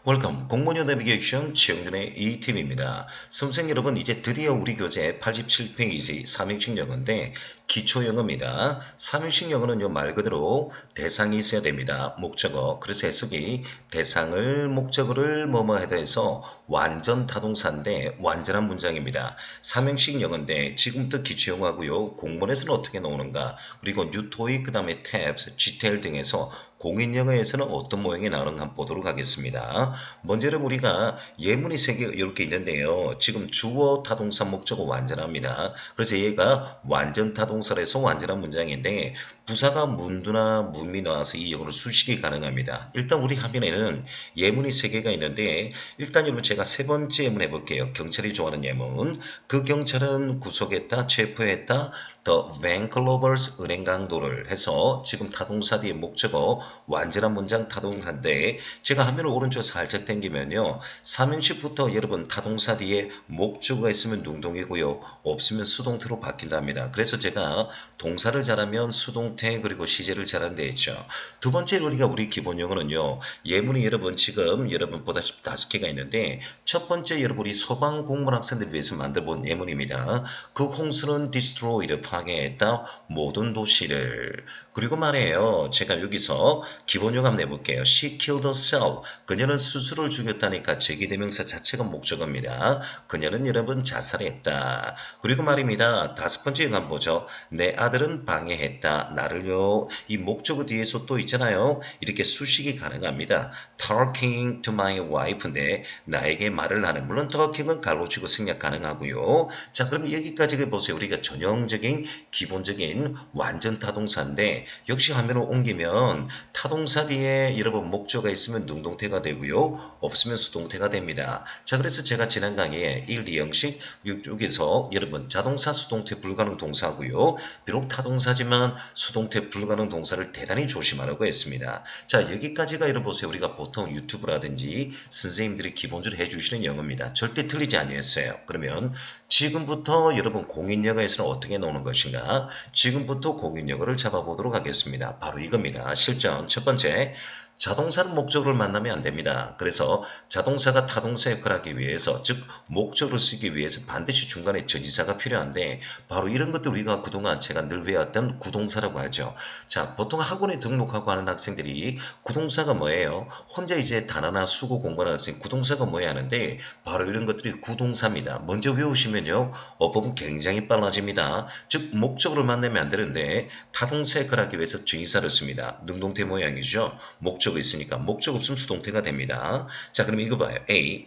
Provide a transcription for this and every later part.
웰컴 공무원 내비게이션 최영준의 이팀입니다. 선생 여러분 이제 드디어 우리 교재 87페이지 3인칭 영어인데 기초영어입니다. 3인칭 영어는요 말 그대로 대상이 있어야 됩니다. 목적어. 그래서 해석이 대상을 목적어를 뭐뭐에다 해서 완전 타동사인데 완전한 문장입니다. 3인칭 영어인데 지금부터 기초영어하고요. 공문에서는 어떻게 나오는가 그리고 뉴토익 그 다음에 탭스, GTL 등에서 공인영어에서는 어떤 모양이 나오는가 한번 보도록 하겠습니다. 먼저는 우리가 예문이 3개 이렇게 있는데요. 지금 주어 타동사 목적어 완전합니다. 그래서 얘가 완전 타동사에서 완전한 문장인데 부사가 문두나 문미 나와서 이 영어로 수식이 가능합니다. 일단 우리 화면에는 예문이 3개가 있는데 일단 여러분 제가 3번째 예문 해볼게요. 경찰이 좋아하는 예문. 그 경찰은 구속했다, 체포했다, The Bank Robbers 은행 강도를 해서 지금 타동사 뒤에 목적어 완전한 문장 타동사인데 제가 화면을 오른쪽 살짝 당기면요. 3인칭부터 여러분 타동사 뒤에 목적어가 있으면 능동이고요. 없으면 수동태로 바뀐답니다. 그래서 제가 동사를 잘하면 수동태 그리고 시제를 잘한다 했죠. 두 번째 우리 기본 영어는요. 예문이 여러분 지금 여러분 보다시피 5개가 있는데 첫 번째 여러분이 소방 공무원 학생들 위해서 만들어본 예문입니다. 그 홍수는 destroyed 파괴했다 모든 도시를. 그리고 말이에요. 제가 여기서 기본 용어 한번 내볼게요. She killed herself. 그녀는 스스로를 죽였다니까 제기대명사 자체가 목적어입니다. 그녀는 여러분 자살했다. 그리고 말입니다. 5번째 용어 한번 보죠. 내 아들은 방해했다. 나를요. 이 목적어 뒤에서 또 있잖아요. 이렇게 수식이 가능합니다. Talking to my wife인데 나에게 말을 하는 물론 talking은 갈로치고 생략 가능하고요. 자 그럼 여기까지 보세요. 우리가 전형적인 기본적인 완전 타동사인데 역시 화면을 옮기면 타동사 뒤에 여러분 목적어가 있으면 능동태가 되고요. 없으면 수동태가 됩니다. 자 그래서 제가 지난 강의에 1, 2형식 여기서 여러분 자동사 수동태 불가능 동사고요. 비록 타동사지만 수동태 불가능 동사를 대단히 조심하라고 했습니다. 자 여기까지가 여러분 보세요. 우리가 보통 유튜브라든지 선생님들이 기본적으로 해주시는 영어입니다. 절대 틀리지 아니었어요. 그러면 지금부터 여러분 공인영어에서는 어떻게 나오는 것인가? 지금부터 공인영어를 잡아보도록 하겠습니다. 바로 이겁니다. 실전 첫 번째, 자동사는 목적어를 만나면 안 됩니다. 그래서 자동사가 타동사 역할을 하기 위해서 즉 목적어를 쓰기 위해서 반드시 중간에 전치사가 필요한데 바로 이런 것들 우리가 그동안 제가 늘 외웠던 구동사라고 하죠. 자 보통 학원에 등록하고 하는 학생들이 구동사가 뭐예요? 혼자 이제 단어나 수고 공부하는 학생 구동사가 뭐야 하는데 바로 이런 것들이 구동사입니다. 먼저 외우시면요. 어법은 굉장히 빨라집니다. 즉 목적어를 만나면 안 되는데 타동사 역할을 하기 위해서 전치사를 씁니다. 능동태 모양이죠. 목적어 있으니까 목적 없으면 수동태가 됩니다. 자 그럼 이거 봐요. A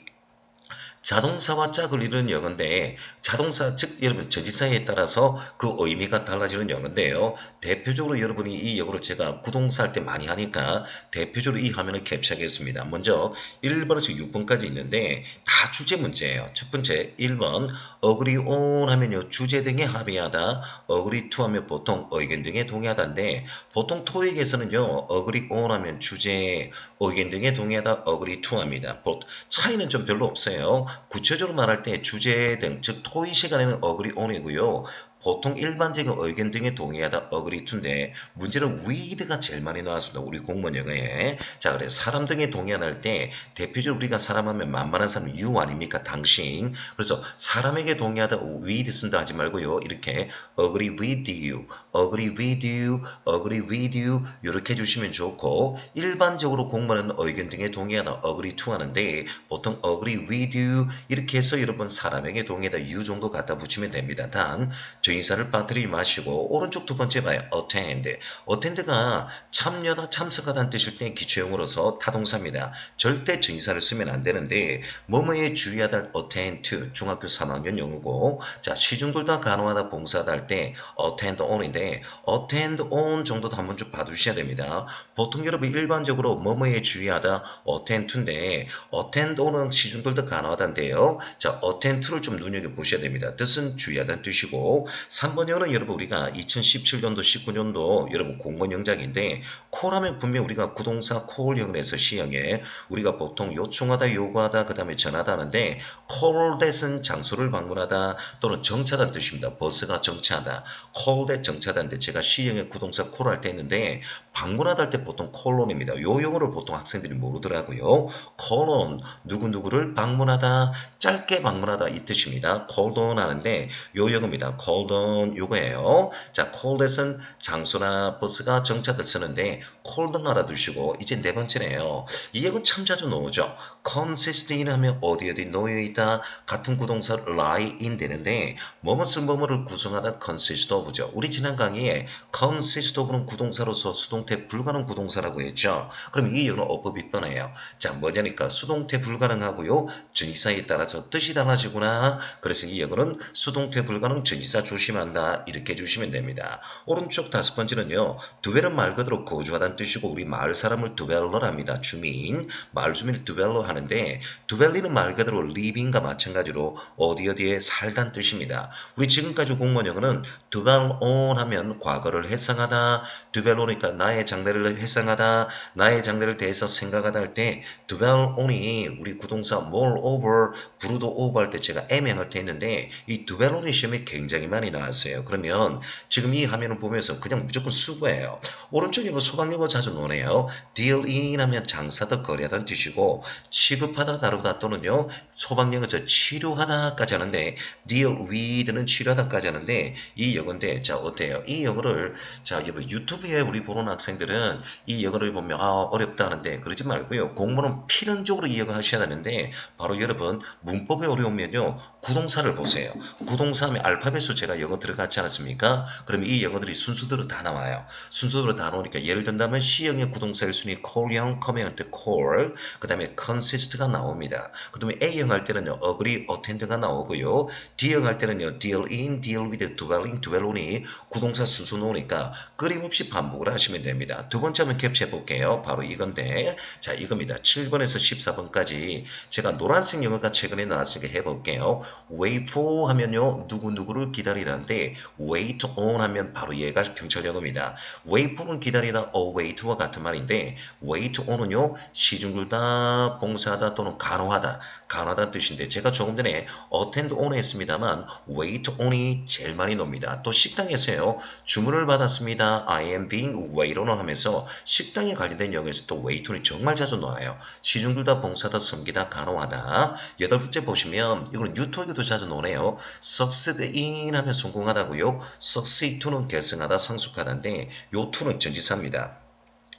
자동사와 짝을 이루는 영어인데 자동사 즉 여러분 전치사에 따라서 그 의미가 달라지는 영어인데요. 대표적으로 여러분이 이 영어를 제가 구동사 할 때 많이 하니까 대표적으로 이 화면을 캡처하겠습니다. 먼저 1번에서 6번까지 있는데 다 주제 문제예요. 첫 번째 1번 agree on 하면요. 주제 등에 합의하다 agree to 하면 보통 의견 등에 동의하다인데 보통 토익에서는요. agree on 하면 주제 의견 등에 동의하다 agree to 합니다. 차이는 좀 별로 없어요. 구체적으로 말할 때 주제 등, 즉 토의 시간에는 agree on이고요. 보통 일반적인 의견 등에 동의하다 agree to인데 문제는 with가 제일 많이 나왔습니다. 우리 공무원 영어에. 자 그래서 사람 등에 동의하다 할 때 대표적으로 우리가 사람 하면 만만한 사람 you 아닙니까? 당신. 그래서 사람에게 동의하다 with 쓴다 하지 말고요. 이렇게 agree with you, agree with you, agree with you 이렇게 해주시면 좋고 일반적으로 공무원은 의견 등에 동의하다 agree to 하는데 보통 agree with you 이렇게 해서 여러분 사람에게 동의하다 you 정도 갖다 붙이면 됩니다. 단 전치사를 빠뜨리지 마시고 오른쪽 두 번째 봐요. attend. attend가 참여다 참석하다는 뜻일 때 기초형으로서 타동사입니다. 절대 전치사를 쓰면 안 되는데 뭐뭐에 주의하다 할 attend to 중학교 3학년 영어고 자 시중들다 간호하다 봉사하다 할 때 attend on인데 attend on 정도도 한번 좀 봐두셔야 됩니다. 보통 여러분 일반적으로 뭐뭐에 주의하다 attend to인데 attend on은 시중들다 간호하다인데요. 자 attend to를 좀 눈여겨보셔야 됩니다. 뜻은 주의하다는 뜻이고 3번 영어는 여러분 우리가 2017년도 19년도 여러분 공무원 영작인데 콜하면 분명 우리가 구동사 콜 영어에서 시형에 우리가 보통 요청하다 요구하다 그 다음에 전하다 하는데 call that은 장소를 방문하다 또는 정차하다는 뜻입니다. 버스가 정차하다 call that 정차하다인데 제가 시형에 구동사 콜 할 때 했는데 방문하다 할 때 보통 콜론입니다. 요 용어를 보통 학생들이 모르더라고요. 콜론 누구누구를 방문하다 짧게 방문하다 이 뜻입니다. called on 하는데 요 용어입니다. called on 요거예요. 자, called은 장소나 버스가 정차를 쓰는데 called on 알아두시고 이제 네 번째네요. 이 용어 참 자주 나오죠. consist in 하면 어디 놓여있다 같은 구동사 lie in 되는데 뭐뭇을 뭐뭐를 구성하다 consist of죠. 우리 지난 강의에 consist of는 구동사로서 수동태 불가능 구동사라고 했죠. 그럼 이 용어는 어법이 뻔해요. 자, 뭐냐니까 수동태 불가능하고요. 전치사에 따라서 뜻이 달라지구나. 그래서 이 용어는 수동태 불가능 전치사 조심한다. 이렇게 해주시면 됩니다. 오른쪽 다섯 번째는요. 두벨은 말 그대로 거주하다는 뜻이고 우리 마을 사람을 두벨러랍니다. 주민, 마을 주민을 두벨러 하는데 두벨리는 말 그대로 living과 마찬가지로 어디에 살단 뜻입니다. 우리 지금까지 공무원 영어는 두벨 on 하면 과거를 회상하다, 두벨 on이니까 나의 장래를 회상하다, 나의 장래를 대해서 생각하다 할 때 두벨 on이 우리 구동사 moreover, 부르도 over 할 때 제가 애매할 때 했는데 이 두벨 on이 시험에 굉장히 많이 나왔어요. 그러면 지금 이 화면을 보면서 그냥 무조건 수거예요. 오른쪽에 소방용어 자주 노네요. deal in 하면 장사다 거래하다는 뜻이고 취급하다 다루다 또는요 소방용어에서 치료하다까지 하는데 deal with는 치료하다까지 하는데 이 영어인데 자 어때요? 이 영어를 자 여러분 유튜브에 우리 보는 학생들은 이 영어를 보면 어렵다 하는데 그러지 말고요. 공부는 필연적으로 이 영어 하셔야 되는데 바로 여러분 문법에 어려우면요 구동사를 보세요. 구동사 하면 알파벳으로 제가 영어 들어갔지 않았습니까? 그러면 이 영어들이 순서대로 다 나와요. 순서대로 다 나오니까 예를 든다면 C형의 구동사 1순위 call형, come형 할 때 call, 그 다음에 consist가 나옵니다. 그 다음에 A형 할 때는요 agree, attend가 나오고요. D형 할 때는요 deal in, deal with, dwelling, dwell on이 구동사 순서 나오니까 끊임없이 반복을 하시면 됩니다. 두 번째 한번 캡처해 볼게요. 바로 이건데 자 이겁니다. 7번에서 14번까지 제가 노란색 영어가 최근에 나왔으니까 해볼게요. wait for 하면요 누구누구를 기다리라는데 wait on 하면 바로 얘가 경찰 영어입니다. wait for는 기다리다 await와 같은 말인데 wait on은요 시중들다 봉사하다 또는 간호하다 간호하다는 뜻인데 제가 조금 전에 attend on 했습니다만 wait on이 제일 많이 나옵니다. 또 식당에서요 주문을 받았습니다. I am being waited on 하면서 식당에 관련된 영어에서 또 wait on이 정말 자주 나와요. 시중들다 봉사하다 섬기다 간호하다. 여덟 번째 보시면 이거는 유토에도 자주 나오네요. succeed in 하면 성공하다고요. succeed to는 계승하다 상속하다인데 요 to는 전치사입니다.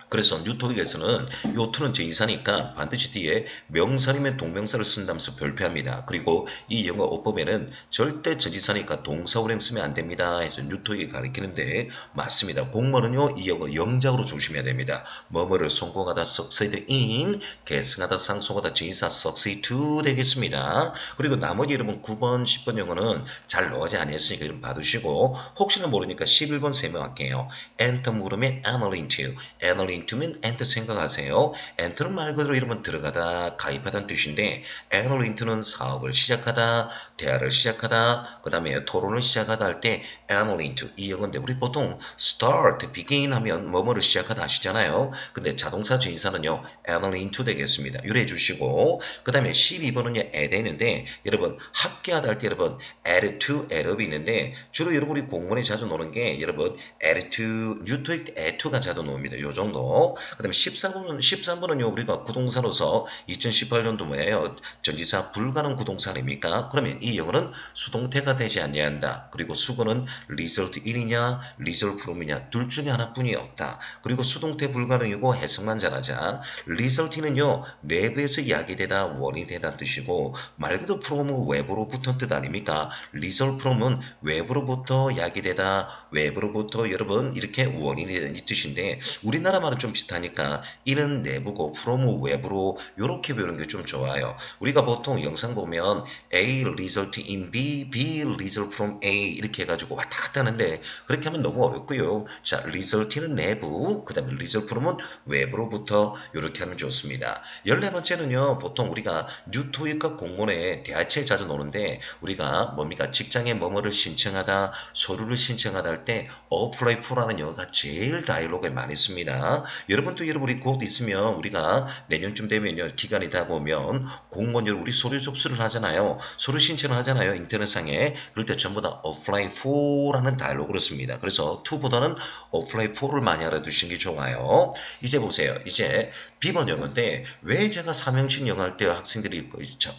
그래서 뉴토익에서는 요 to는 제2사니까 반드시 뒤에 명사이면 동명사를 쓴다면서 별표합니다. 그리고 이 영어 어법에는 절대 전치사니까 동사 원형 쓰면 안 됩니다. 해서 뉴토익이 가리키는데 맞습니다. 공무원은요 이 영어 영작으로 조심해야 됩니다. 뭐뭐를 성공하다 succeed in, 계승하다 상속하다 제2사 succeed to 되겠습니다. 그리고 나머지 여러분 9번, 10번 영어는 잘 나오지 않았으니까 좀 봐두시고 혹시나 모르니까 11번 설명할게요. enter 물으면 enter into, enter into면 enter 생각하세요. enter는 말 그대로 이러면 들어가다, 가입하다는 뜻인데 enter into는 사업을 시작하다, 대화를 시작하다, 그 다음에 토론을 시작하다 할 때 enter into 이 영어인데 우리 보통 start, begin 하면 뭐뭐를 시작하다 하시잖아요. 근데 자동사 주인사는요 enter into 되겠습니다. 유래해 주시고 그 다음에 12번은요 add 있는데 여러분 합계하다 할 때 여러분 add to, add up이 있는데 주로 여러분이 공문에 자주 노는 게 여러분 add to, 뉴토익 add to가 자주 나옵니다. 요 정도. 그 다음에 13번은요, 우리가 구동사로서 2018년도 뭐예요? 전치사 불가능 구동사 아닙니까? 그러면 이 영어는 수동태가 되지 아니한다. 그리고 수거는 result in이냐, result from이냐, 둘 중에 하나뿐이 없다. 그리고 수동태 불가능이고 해석만 잘하자. result는요, 내부에서 이야기되다, 원인이 되다 뜻이고, 말 그대로 from은 외부로부터 뜻 아닙니까? result from은 외부로부터 이야기되다, 외부로부터 여러분 이렇게 원인이 되는 이 뜻인데, 우리나라 말은 좀 비슷하니까 이는 내부고 from 외부로 이렇게 배우는 게 좀 좋아요. 우리가 보통 영상 보면 A result in B, B result from A 이렇게 해가지고 왔다 갔다 하는데 그렇게 하면 너무 어렵고요. 자, result는 내부, 그 다음에 result from은 외부로부터 이렇게 하면 좋습니다. 14번째는요. 보통 우리가 뉴토익과 공문에 대하체에 자주 노는데 우리가 뭡니까? 직장에 뭐뭐를 신청하다, 서류를 신청하다 할 때 apply for라는 영어가 제일 다이얼로그에 많이 씁니다. 여러분도 여러분이 곧 있으면 우리가 내년쯤 되면요. 기간이 다가오면 공무원 여러분 우리 서류 접수를 하잖아요. 서류 신청을 하잖아요. 인터넷상에. 그럴 때 전부 다 apply for라는 다이로그를 씁니다. 그래서 to보다는 apply for를 많이 알아두시는 게 좋아요. 이제 보세요. 이제 비번 영어인데 왜 제가 삼형식 영어 할 때 학생들이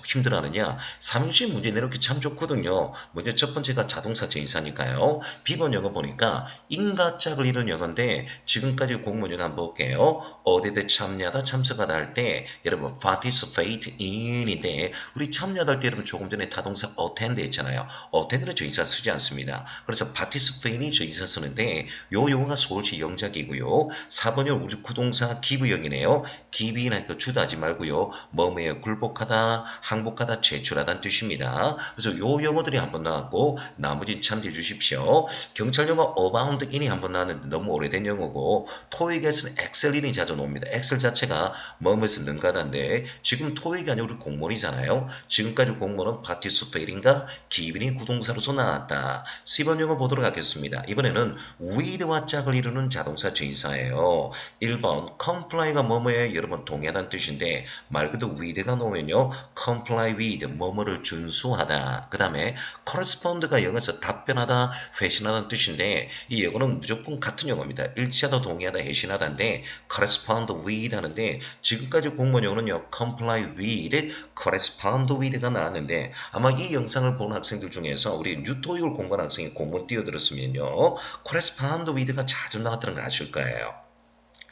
힘들어하느냐. 삼형식 문제 내놓기 참 좋거든요. 먼저 첫 번째가 자동사 전치사니까요. 비번 영어 보니까 인가짝을 이룬 영어인데 지금까지 공문 영어 한번 볼게요. 어디에 참여하다 참석하다 할 때 여러분 participate in인데 우리 참여하다 할 때 여러분 조금 전에 타동사 attend 했잖아요. attend는 전치사 쓰지 않습니다. 그래서 participate이 전치사 쓰는데 요 용어가 서울시 영작이고요. 4번은 우리 구동사 give형이네요. give니까 주다하지 말고요. 뭐뭐에 굴복하다, 항복하다, 제출하다는 뜻입니다. 그래서 요 영어들이 한번 나왔고 나머지는 참조해 주십시오. 경찰 영어 abound in이 한번 나왔는데 너무 오래된 영어고 토익에서는 엑셀인이 자주 나옵니다. 엑셀 자체가 뭐뭐에서 능가다인데 지금 토익이 아니고 우리 공무원이잖아요. 지금까지 공무원은 participate인가 give이 구동사로서 나왔다. 10번 영어 보도록 하겠습니다. 이번에는 with와 짝을 이루는 자동사 전치사예요. 1번 comply가 뭐뭐에 여러분 동의하다는 뜻인데 말 그대로 with가 나오면요. comply with 뭐뭐를 준수하다. 그 다음에 correspond가 영어에서 답변하다, 회신하다는 뜻인데 이 영어는 무조건 같은 영어입니다. 일치하다, 동의하다, 회신하다인데 correspond with 하는데 지금까지 공무원 영어는요. comply with, correspond with가 나왔는데 아마 이 영상을 보는 학생들 중에서 우리 뉴토익을 공부하는 학생이 공문 띄워들었으면요. correspond with가 자주 나왔다는 거 아실 거예요.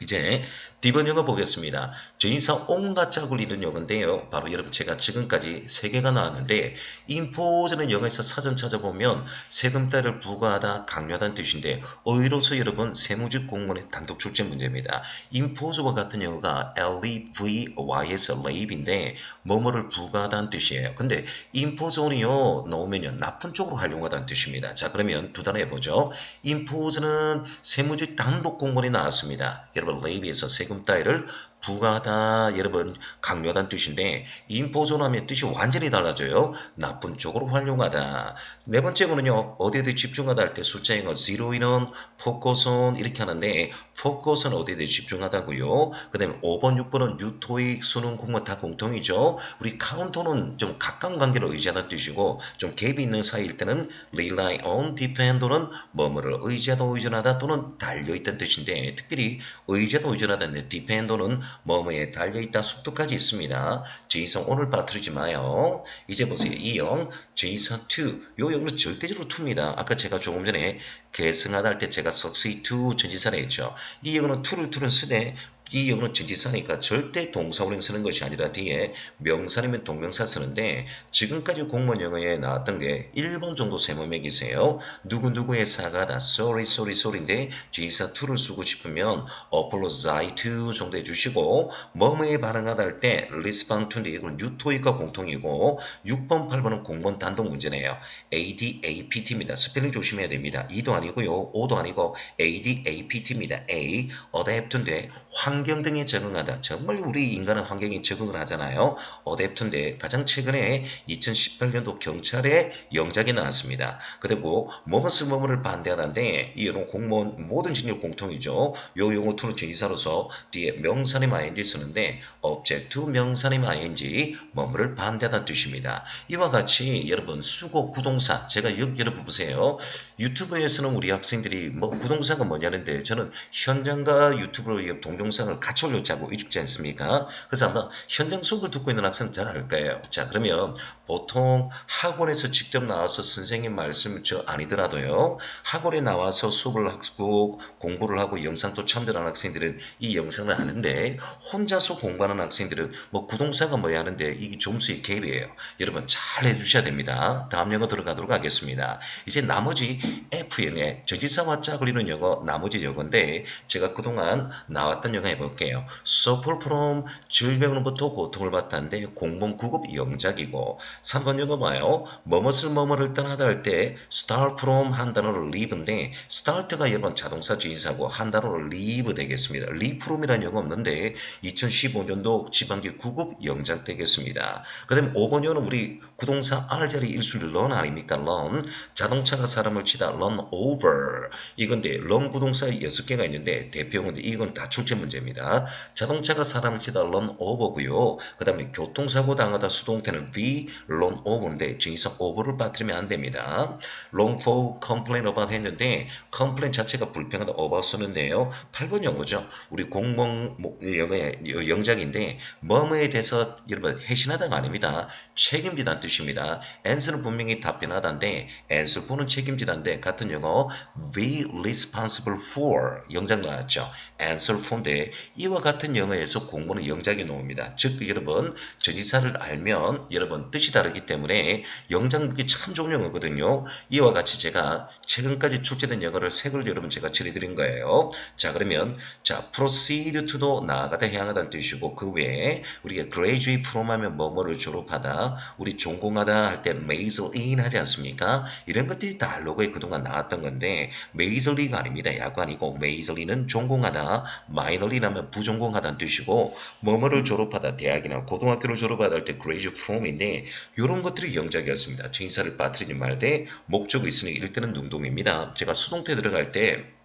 이제 D번 영어 보겠습니다. 전치사 온갖 짝을 이룬 영어인데요. 바로 여러분 제가 지금까지 3개가 나왔는데 impose는 영어에서 사전 찾아보면 세금 따위를 부과하다, 강요하다는 뜻인데 의로서 여러분 세무직 공무원의 단독 출제 문제입니다. impose와 같은 영어가 L-E-V-Y에서 levy인데 뭐뭐를 부과하다는 뜻이에요. 근데 impose는요 나오면요 나쁜 쪽으로 활용하다는 뜻입니다. 자 그러면 두 단어 해보죠. impose는 세무직 단독 공무원이 나왔습니다. 여러분 레이비에서 세금 따위를 부과하다 여러분 강요하다는 뜻인데 impose는 하면 뜻이 완전히 달라져요. 나쁜 쪽으로 활용하다. 네 번째 거는요. 어디에 집중하다 할 때 숫자 영어 zero인은 focus on 이렇게 하는데 focus on 어디에 집중하다고요. 그 다음에 5번 6번은 뉴토익 수능 공무원 다 공통이죠. 우리 카운터는 좀 가까운 관계를 의지하다는 뜻이고 좀 갭이 있는 사이일 때는 rely on, depend는 뭐뭐를 의지하다 의존하다 또는 달려있다는 뜻인데 특별히 의지하다 의존하다는 depend는 뭐뭐에 달려있다 속도까지 있습니다. 제이선 오늘 빠뜨리지 마요. 이제 보세요. 이형 제이선 2. 요 영어는 절대적으로 2입니다. 아까 제가 조금 전에 계승하다 할 때 제가 succeed to 전치사를 했죠. 이 영어는 to를 쓰되 이 영어는 전치사니까 절대 동사원형 쓰는 것이 아니라 뒤에 명사라면 동명사 쓰는데 지금까지 공무원 영어에 나왔던 게 1번 정도 세모맥이세요. 누구누구의 사과다. sorry인데 전치사 to를 쓰고 싶으면 apologize to 정도 해주시고 뭐뭐에 반응하다 할 때 respond to인데 이건 뉴토익과 공통이고 6번 8번은 공무원 단독 문제네요. ADAPT입니다. 스펠링 조심해야 됩니다. 2도 아니고요. 5도 아니고 ADAPT입니다. A, adapt인데 환경 등에 적응하다. 정말 우리 인간은 환경에 적응을 하잖아요. 어댑트인데 가장 최근에 2018년도 경찰의 영작이 나왔습니다. 그리고 뭐뭐을 뭐뭐를 반대하다인데 이 영어 공무원 모든 직렬 공통이죠. 요 용어 투는 전치사로서 뒤에 명사님 ing 쓰는데 object 명사님 ing 뭐뭐를 반대하다는 뜻입니다. 이와 같이 여러분 수고 구동사 제가 여러분 보세요. 유튜브에서는 우리 학생들이 뭐 구동사가 뭐냐는데 저는 현장과 유튜브로 동영상을 같이 올려자고 이죽지 않습니까? 그래서 아마 현장 수업을 듣고 있는 학생은 잘 알 거예요. 자 그러면 보통 학원에서 직접 나와서 선생님 말씀 아니더라도요. 학원에 나와서 수업을 하고 공부를 하고 영상도 참여하는 학생들은 이 영상을 아는데 혼자서 공부하는 학생들은 뭐 구동사가 뭐야 하는데 이게 점수의 갭이에요. 여러분 잘 해주셔야 됩니다. 다음 영어 들어가도록 하겠습니다. 이제 나머지 F형의 전치사와 짝을 이루는 영어 나머지 영어인데 제가 그동안 나왔던 영어 해볼게요. 볼게요. suffer from 질병으로부터 고통을 받다는데 공범 구급 영작이고 3번 영어 봐요. 뭐뭇을 떠나다 할 때 start from 한 단어로 leave인데 start가 여러분 자동사 주의사고 한 단어로 leave 되겠습니다. leave from이라는 영어 없는데 2015년도 지방기 구급 영작 되겠습니다. 그 다음에 5번 영어는 우리 구동사 R자리 1순위 run 아닙니까? run. 자동차가 사람을 치다 run over. 이건데 run 구동사 6개가 있는데 대표형인데 이건 다 출제 문제입니다. 자동차가 사람을 치다 run over고요. 그 다음에 교통사고 당하다 수동태는 be run over인데 증의사 over를 빠뜨리면 안 됩니다. wrongful complaint about 했는데 complaint 자체가 불평하다 about 쓰는데요. 8번 영어죠. 우리 공무원 영어의 영작인데 뭐뭐에 대해서 여러분 해신하다가 아닙니다. 책임지다는 뜻입니다. answer는 분명히 답변하다인데 answer for는 책임지다인데 같은 영어 be responsible for 영작 나왔죠. answer for인데 이와 같은 영어에서 공무원은 영작이 나옵니다. 즉 여러분 전치사를 알면 여러분 뜻이 다르기 때문에 영작 묻기 참 좋은 영어거든요. 이와 같이 제가 최근까지 출제된 영어를 색을 여러분 제가 처리드린 거예요. 자 그러면 자 proceed to도 나아가다 향하다는 뜻이고 그 외에 우리가 graduate from 하면 뭐뭐를 졸업하다 우리 전공하다 할 때 major in 하지 않습니까? 이런 것들이 다 로고에 그동안 나왔던 건데 majorly가 아닙니다. 야구 아니고 majorly는 전공하다 minorly 하면 부전공하다는 뜻이고 뭐뭐를 졸업하다 대학이나 고등학교를 졸업하다 할 때 graduate from인데 이런 것들이 영작이었습니다. 증의사를 빠뜨리지 말되 목적이 있으니 일단은 능동입니다. 제가 수동태 들어갈 때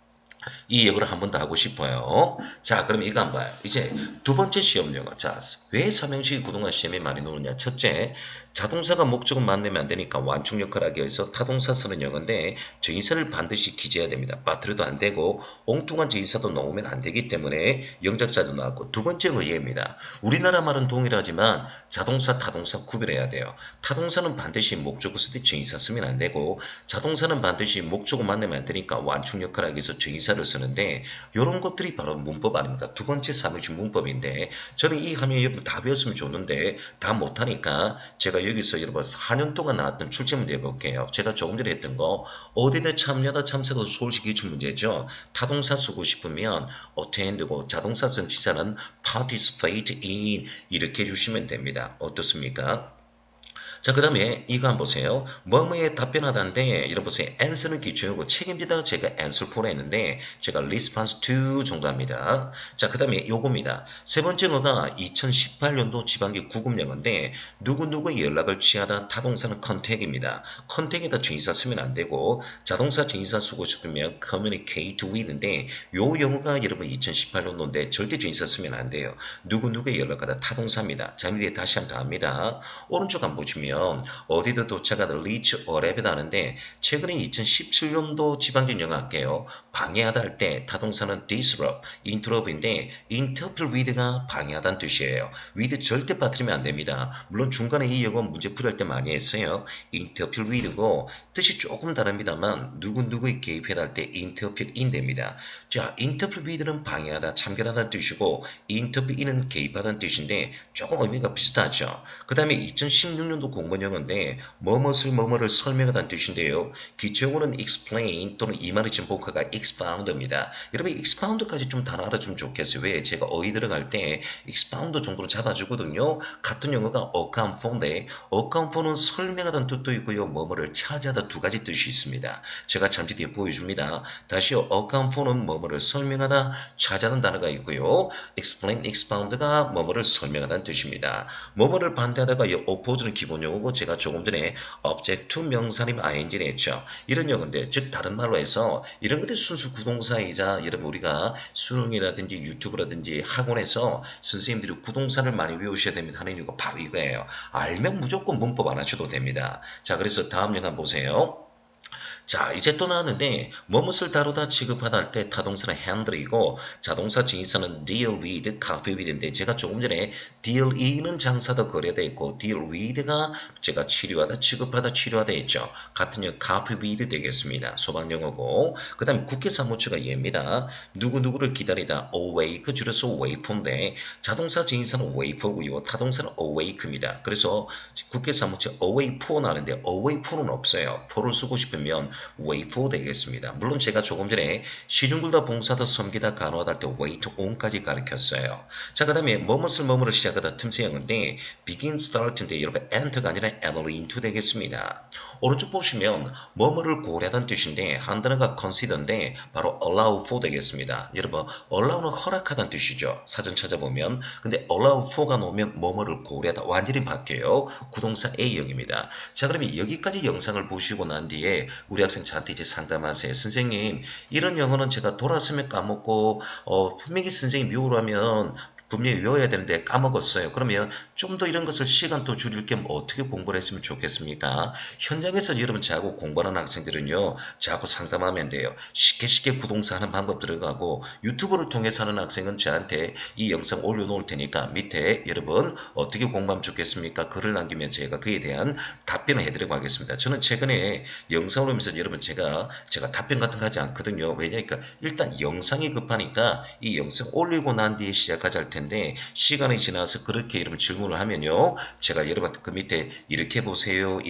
이 역을 한 번 더 하고 싶어요. 자, 그럼 이거 한번 봐요. 이제 두 번째 시험 영어. 자, 왜 삼형식이 그동안 시험에 많이 나오느냐. 첫째, 자동사가 목적은 만나면 안 되니까 완충 역할을 하기 위해서 타동사 쓰는 영어인데 정의사를 반드시 기재해야 됩니다. 빠뜨려도 안 되고 엉뚱한 정의사도 나오면 안 되기 때문에 영작자도 나왔고 두 번째는 의예입니다. 우리나라 말은 동일하지만 자동사, 타동사 구별해야 돼요. 타동사는 반드시 목적을 쓸 때 정의사 쓰면 안 되고 자동사는 반드시 목적을 만나면 안 되니까 완충 역할을 하기 위해서 정의사를 쓰는데 이런 것들이 바로 문법 아닙니까? 두 번째 삼형식 문법인데 저는 이 화면 여러분 다 배웠으면 좋는데 다 못하니까 제가 여기서 여러분 4년 동안 나왔던 출제 문제 해볼게요. 제가 조금 전에 했던 거 어디든 참여하다 참석도 서울시 기출 문제죠. 타동사 쓰고 싶으면 attend고 자동사 쓴 지사는 participate in 이렇게 해주시면 됩니다. 어떻습니까? 자, 그 다음에 이거 한번 보세요. 뭐뭐에 답변하다인데, 이런 보세요. answer는 기초이고 책임지다 제가 answer for 했는데, 제가 response to 정도 합니다. 자, 그 다음에 요겁니다. 세 번째 거가 2018년도 지방기 구급영어인데, 누구누구 연락을 취하다 타동사는 contact입니다. contact에다 정의사 쓰면 안 되고, 자동사 정의사 쓰고 싶으면 communicate with인데, 요 영어가 여러분 2018년도인데, 절대 정의사 쓰면 안 돼요. 누구누구에 연락하다 타동사입니다. 자, 밑에 다시 한번 더 합니다. 오른쪽 한번 보시면, 어디든 도착하다 reach or arrive 하는데 최근에 2017년도 지방전 영어 할게요. 방해하다 할 때 타동사는 disrupt, interrupt인데 interfere with가 방해하다는 뜻이에요. with 절대 빠뜨리면 안 됩니다. 물론 중간에 이 영어 문제 풀이할 때 많이 했어요. interfere with고 뜻이 조금 다릅니다만 누구누구에 개입해야 할 때 interfere in 됩니다. 자, interfere with는 방해하다, 참견하다는 뜻이고 interfere in은 개입하다는 뜻인데 조금 의미가 비슷하죠. 그 다음에 2016년도 공문영어인데 뭐뭐를 설명하다는 뜻인데요. 기초용어는 explain 또는 이 말의 진복화가 expound입니다. 여러분 expound까지 좀 다 알아주면 좋겠어요. 왜? 제가 어휘 들어갈 때 expound 정도로 잡아주거든요. 같은 영어가 account for인데 account for는 설명하다는 뜻도 있고요. 뭐뭐를 차지하다 두 가지 뜻이 있습니다. 제가 잠시 뒤에 보여줍니다. 다시요. account for는 뭐뭐를 설명하다 차지하는 단어가 있고요. explain, expound가 뭐뭐를 설명하다는 뜻입니다. 뭐뭐를 반대하다가 이 oppose는 기본 용어고 제가 조금 전에 object to 명사님 ing를 했죠. 이런 용어인데 즉 다른 말로 해서 이런 것들 순수 구동사이자 여러분 우리가 수능이라든지 유튜브라든지 학원에서 선생님들이 구동사를 많이 외우셔야 됩니다 하는 이유가 바로 이거예요. 알면 무조건 문법 안 하셔도 됩니다. 자, 그래서 다음 영화 보세요. 자, 이제 또 나왔는데 뭐뭇을 다루다 취급하다 할 때 타동사는 handle이고 자동사 정의사는 deal with, copy with인데 제가 조금 전에 deal in은 장사도 거래돼 있고 deal with가 제가 치료하다, 취급하다, 치료하다 했죠. 같은 영 copy with 되겠습니다. 소방영어고 그 다음에 국회 사무처가 얘입니다. 누구누구를 기다리다 awake 줄여서 wait인데 자동사 정의사는 wait for고요. 타동사는 awake입니다. 그래서 국회 사무처 away for 나는데 away for는 없어요. for를 쓰고 싶으면 wait for 되겠습니다. 물론 제가 조금 전에 시중들다 봉사다 섬기다 간호하다 할 때 wait on까지 가르쳤어요. 자, 그 다음에 뭐뭇을 시작하다 틈새형인데 begin start인데 여러분 enter가 아니라 enter into 되겠습니다. 오른쪽 보시면 뭐뭐를 고려하다는 뜻인데 한 단어가 consider인데 바로 allow for 되겠습니다. 여러분 allow는 허락하다는 뜻이죠. 사전 찾아보면. 근데 allow for가 나오면 뭐뭐를 고려하다 완전히 바뀌어요. 구동사 A형입니다. 자, 그러면 여기까지 영상을 보시고 난 뒤에 우리 학생 저한테 이제 상담하세요. 선생님, 이런 영어는 제가 돌아서면 까먹고 분명히 선생님이 미우라면 분명히 외워야 되는데 까먹었어요. 그러면 좀 더 이런 것을 시간 더 줄일 겸 어떻게 공부를 했으면 좋겠습니까? 현장에서 여러분 저하고 공부하는 학생들은요. 저하고 상담하면 돼요. 쉽게 구동사 하는 방법 들어가고 유튜브를 통해서 하는 학생은 저한테 이 영상 올려놓을 테니까 밑에 여러분 어떻게 공부하면 좋겠습니까? 글을 남기면 제가 그에 대한 답변을 해드리고 하겠습니다. 저는 최근에 영상을 보면서 여러분 제가 답변 같은 거 하지 않거든요. 왜냐니까 일단 영상이 급하니까 이 영상 올리고 난 뒤에 시작하자 할 텐데 시간이 지나서 그렇게 여러분 질문을 하면요. 제가 여러분한테 그 밑에 이렇게 보세요.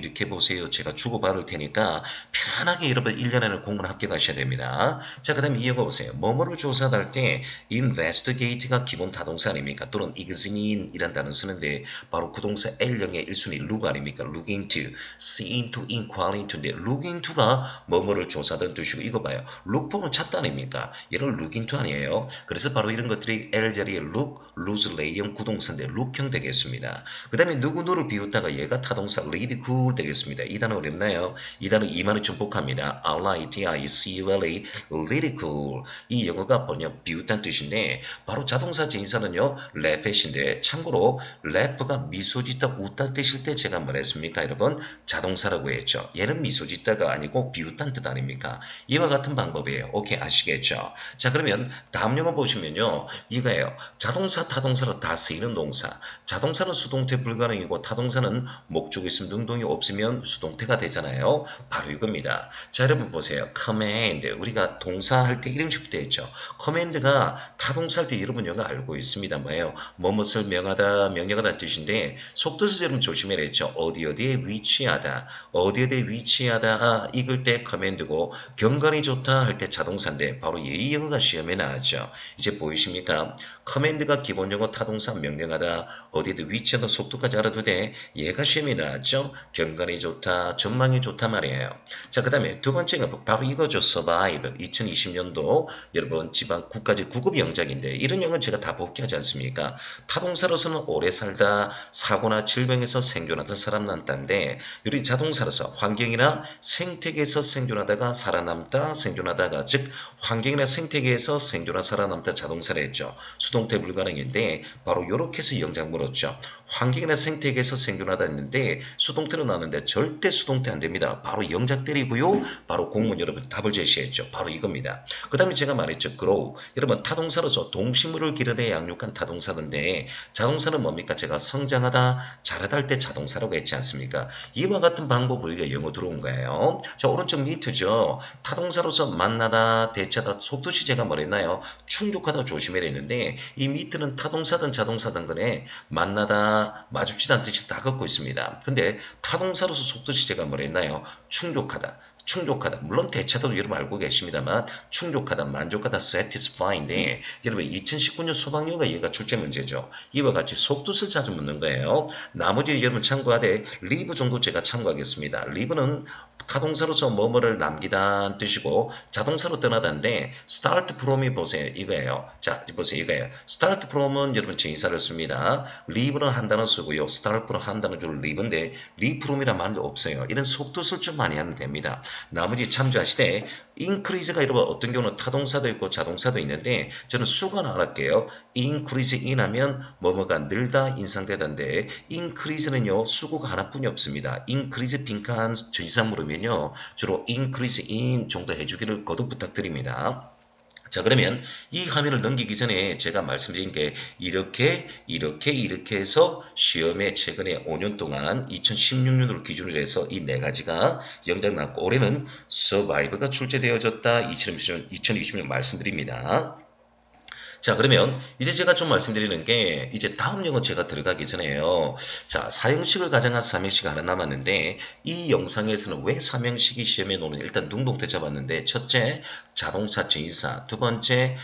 제가 주고받을 테니까 편안하게 여러분 1년 안에 공부를 합격하셔야 됩니다. 자, 그 다음에 이어가 보세요. 뭐뭐를 조사할 때 investigate가 기본 타동사 아닙니까? 또는 examine 이란 단어 쓰는데 바로 구동사 L형의 1순위 look 아닙니까? look into, see into, inquire into인데 look into가 뭐뭐를 조사하던 뜻이고 이거 봐요. look for는 찾다 아닙니까? 얘는 look into 아니에요. 그래서 바로 이런 것들이 L 자리에 look, lose, lay형 구동사인데 look형 되겠습니다. 그 다음에 누구누를 비웃다가 얘가 타동사 ridicule 되겠습니다. 이 단어 어렵나요? 이 단어 이만은 좀 복합니다. R-I-D-I-C-U-L-E, ridicule. 이 영어가 번역 비웃다는 뜻인데 바로 자동사 진사는요. laughin데 참고로 laugh가 미소 짓다 웃다 뜻일 때 제가 뭐랬습니까? 여러분 자동사라고 했죠. 얘는 미소 짓다가 아니고 비웃다는 뜻 아닙니까? 이와 같은 방법이에요. 오케이 아시겠죠? 자, 그러면 다음 영어 보시면요. 이거예요. 자동사 타동사로 다 쓰이는 동사. 자동사는 수동태 불가능이고 타동사는 목적이 있으면 능동이 없으면 수동태가 되잖아요. 바로 이겁니다. 자, 여러분 보세요. command. 우리가 동사 할 때 이름식부터 했죠. command가 타동사 할 때 여러분 영어 알고 있습니다. 뭐예요? 뭐뭇을 명하다, 명령하다 뜻인데 속뜻을 여러분 조심해야 했죠. 어디에 위치하다. 어디에 위치하다 읽을 때 command고 경관이 좋다 할 때 자동사인데 바로 이 영어가 시험에 나왔죠. 이제 보이십니까? 커맨드가 기본 용어 타동사 명령하다 어디든 위치하다 속도까지 알아도 돼. 얘가 시험에 나왔죠. 경관이 좋다 전망이 좋다 말이에요. 자, 그 다음에 두 번째가 바로 이거죠. survive 2020년도 여러분 지방 국가제 구급 영작인데 이런 영어는 제가 다 복귀하지 않습니까? 타동사로서는 오래 살다 사고나 질병에서 생존하던 살아남다인데 우리 자동사로서 환경이나 생태계에서 생존하다가 살아남다 생존하다가 즉 환경이나 생태계에서 생존하 살아남다 자동사를 했죠. 수동태 불가능인데 바로 이렇게 해서 영작 물었죠. 환경이나 생태계에서 생존하다 했는데 수동태로 나왔는데 절대 수동태 안 됩니다. 바로 영작 때리고요. 바로 공문 여러분 답을 제시했죠. 바로 이겁니다. 그 다음에 제가 말했죠. grow. 여러분 타동사로서 동식물을 기르되 양육한 타동사인데 자동사는 뭡니까? 제가 성장하다 자라다 할 때 자동사라고 했지 않습니까? 이와 같은 방법으로 우리가 영어 들어온 거예요. 자, 오른쪽 밑이죠. 타동사로서 만나다 대체하다 속뜻이 제가 뭐랬나요? 충족하다 조심해야 했는데 이 밑에는 타동사든 자동사든 간에 만나다 마주치다는 뜻이 다 갖고 있습니다. 근데 타동사로서 속뜻이 제가 뭐랬나요? 충족하다. 물론 대체도 여러분 알고 계십니다만 충족하다, 만족하다, satisfy인데 여러분 2019년 수학여가 얘가 출제 문제죠. 이와 같이 속뜻을 자주 묻는 거예요. 나머지 여러분 참고하되 live 정도 제가 참고하겠습니다. live는 타동사로서 뭐뭐를 남기다는 뜻이고 자동사로 떠나다인데 start from이 보세요. 이거예요. 자, 보세요. 이거예요. start from은 여러분 제인사를 씁니다. leave는 한 단어 쓰고요. start from 한 단어 줄 leave인데 leave from이란 말도 없어요. 이런 속뜻을 좀 많이 하면 됩니다. 나머지 참조하시되 increase가 여러분 어떤 경우는 타동사도 있고 자동사도 있는데 저는 수건 안 할게요. increase in 하면 뭐뭐가 늘다 인상되다인데 increase는요. 수고가 하나뿐이 없습니다. increase 빈칸 전치사 물으면요. 주로 increase in 정도 해주기를 거듭 부탁드립니다. 자, 그러면 이 화면을 넘기기 전에 제가 말씀드린 게 이렇게 해서 시험에 최근에 5년 동안 2016년으로 기준으로 해서 이 네 가지가 영작 나왔고 올해는 survive가 출제되어졌다. 2020년 말씀드립니다. 자, 그러면 이제 제가 좀 말씀드리는 게 이제 다음 영어 제가 들어가기 전에요. 자, 사형식을 가정한 삼형식 하나 남았는데 이 영상에서는 왜 삼형식이 시험에 나오는 일단 둥둥 떠잡았는데 첫째, 자동사 전치사. 두 번째,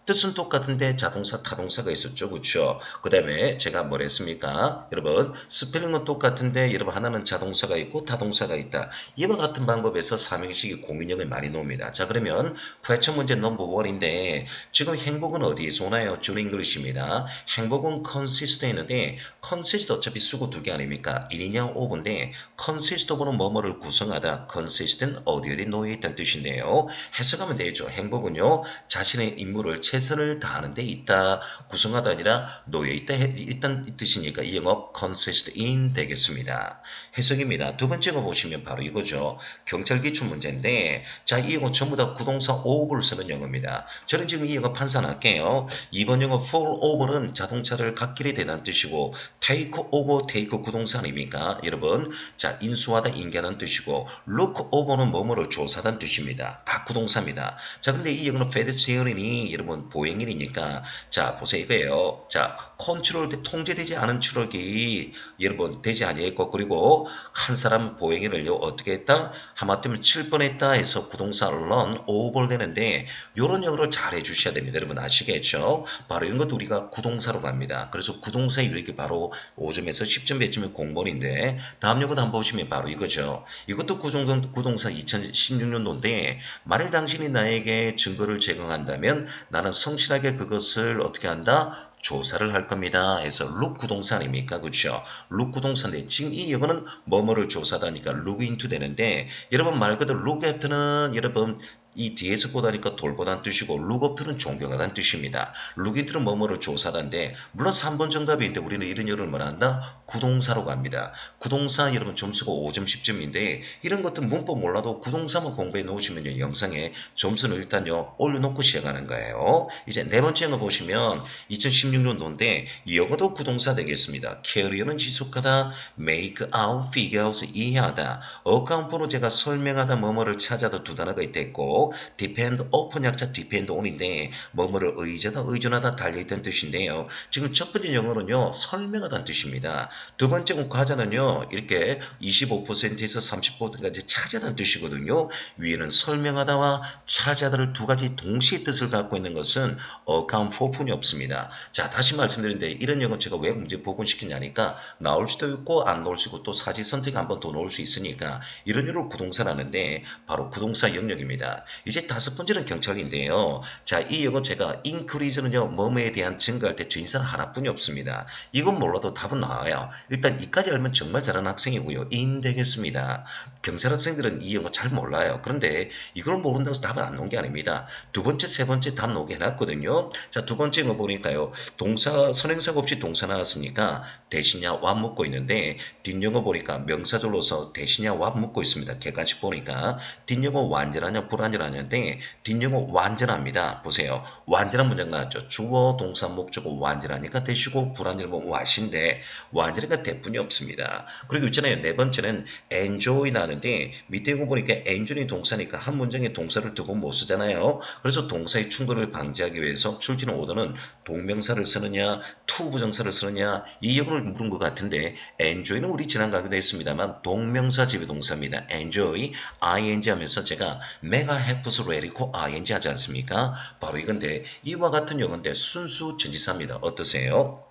뜻은 똑같은데 자동사 타동사가 있었죠. 그렇죠? 그다음에 제가 뭘 했습니까? 여러분, 스펠링은 똑같은데 여러분 하나는 자동사가 있고 타동사가 있다. 이와 같은 방법에서 삼형식이 공인형을 많이 놓습니다. 자, 그러면 question 문제 넘버 1인데 지금 행복은 어디에서 오나요? 줄 잉글리시입니다. 행복은 consist에 있는데 consist 어차피 수고 두 개 아닙니까? 1이냐 5인데 consist of는 뭐뭐를 구성하다 consist는 어디 놓여 있다는 뜻인데요. 해석하면 되죠. 행복은요. 자신의 임무를 최선을 다하는 데 있다. 구성하다 아니라 놓여 있다 일단 이 뜻이니까 이 영어 consist in 되겠습니다. 해석입니다. 두 번째 거 보시면 바로 이거죠. 경찰 기출 문제인데 자, 이 영어 전부 다 구동사 over를 쓰는 영어입니다. 저는 지금 이 영어 판단할게요. 이번 영어 fall over는 자동차를 갓길에 대는 뜻이고 take over take 구동사 아닙니까? 여러분, 자, 인수하다 인계하는 뜻이고 look over는 뭐뭐를 조사하다는 뜻입니다. 다 구동사입니다. 자, 근데 이 영어는 페데스티어린이 여러분 보행일이니까 자, 보세요 이거예요. 자, 컨트롤 통제되지 않은 추락이 여러분 되지 아니했고 그리고 한 사람 보행일을요 어떻게 했다? 하마터면 칠 뻔했다 해서 구동사 run over 되는데 요런 영어를 잘 해주셔야 됩니다. 여러분 아시겠죠? 바로 이런 것도 우리가 구동사로 갑니다. 그래서 구동사 유력이 바로 5점에서 10점 배점의 공본인데 다음 영어도 한번 보시면 바로 이거죠. 이것도 구동사 2016년도인데 만일 당신이 나에게 증거를 제공한다면 나는 성실하게 그것을 어떻게 한다? 조사를 할 겁니다. 해서 look 구동사 아닙니까? 그렇죠? look 구동사인데 지금 이 영어는 뭐뭐를 조사하다니까 look into 되는데 여러분 말 그대로 look after는 여러분 이 뒤에서 보다니까 돌보다는 뜻이고 look up는 존경하다는 뜻입니다. look into는 뭐뭐를 조사하다인데 물론 3번 정답인데 우리는 이런 영어를 뭐라 한다? 구동사로 갑니다. 구동사 여러분 점수가 5점 10점인데 이런 것들 문법 몰라도 구동사만 공부해 놓으시면 영상에 점수는 일단요 올려놓고 시작하는 거예요. 이제 네 번째 영어 보시면 2016년도인데 영어도 구동사 되겠습니다. carry는 지속하다, make out, figure out 이해하다, account for로 제가 설명하다 뭐뭐를 찾아도 두 단어가 있댔고 depend upon 약자 depend on인데 뭐뭐를 의존하다 의존하다 달려있다는 뜻인데요. 지금 첫 번째 영어는요 설명하다는 뜻입니다. 두 번째 과자는요 이렇게 25%에서 30%까지 차지하다는 뜻이거든요. 위에는 설명하다와 차지하다를 두 가지 동시에 뜻을 갖고 있는 것은 account for뿐이 없습니다. 자, 다시 말씀드리는데 이런 영어 제가 왜 문제 복원시키냐니까 나올 수도 있고 안 나올 수 있고 또 사지 선택 한번 더 넣을 수 있으니까 이런 영어를 구동사라는데 바로 구동사 영역입니다. 이제 다섯 번째는 경찰인데요. 자, 이 영어 제가 increase는요 뭐뭐에 대한 증가할 때 주인사는 하나뿐이 없습니다. 이건 몰라도 답은 나와요. 일단 이까지 알면 정말 잘하는 학생이고요. 인 되겠습니다. 경찰 학생들은 이 영어 잘 몰라요. 그런데 이걸 모른다고 해서 답은 안 나온 게 아닙니다. 두 번째, 세 번째 답 나오게 해놨거든요. 자, 두 번째 거 보니까요. 동사, 선행사가 없이 동사 나왔으니까 대신야 what 묻고 있는데 뒷영어 보니까 명사절로서 대신야 what 묻고 있습니다. 객관식 보니까 뒷영어 완전하냐 불완전하냐인데 뒷영어 완전합니다. 보세요. 완전한 문장 나왔죠. 주어, 동사, 목적어 완전하니까 대시고 불완전하면 what인데 완전하니까 대뿐이 없습니다. 그리고 있잖아요. 네 번째는 enjoy 나는데 밑에 거 보니까 enjoy이 동사니까 한 문장에 동사를 두 번 못 쓰잖아요. 그래서 동사의 충돌을 방지하기 위해서 출제는 오더는 동명사를 쓰느냐 투부정사를 쓰느냐 이 영어를 물은 것 같은데 enjoy는 우리 지난 강의도 했습니다만 동명사 지배동사입니다. enjoy ing 하면서 제가 mega happy's ready고 ing 하지 않습니까? 바로 이건데 이와 같은 영어인데 순수 전치사입니다. 어떠세요?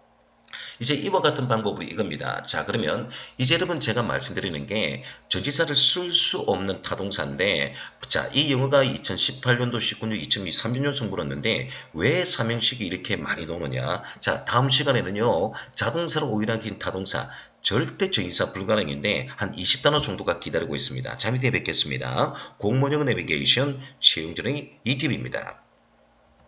이제 이와 같은 방법으로 이겁니다. 자, 그러면 이제 여러분 제가 말씀드리는 게 전치사를 쓸 수 없는 타동사인데 자, 이 영어가 2018년도, 19년, 2023년 승부였는데 왜 삼형식이 이렇게 많이 나오느냐. 자, 다음 시간에는요. 자동사로 오일하게 긴 타동사 절대 전치사 불가능인데 한 20단어 정도가 기다리고 있습니다. 자, 밑에 뵙겠습니다. 공무원 영어 내비게이션 최용준의 이팁입니다.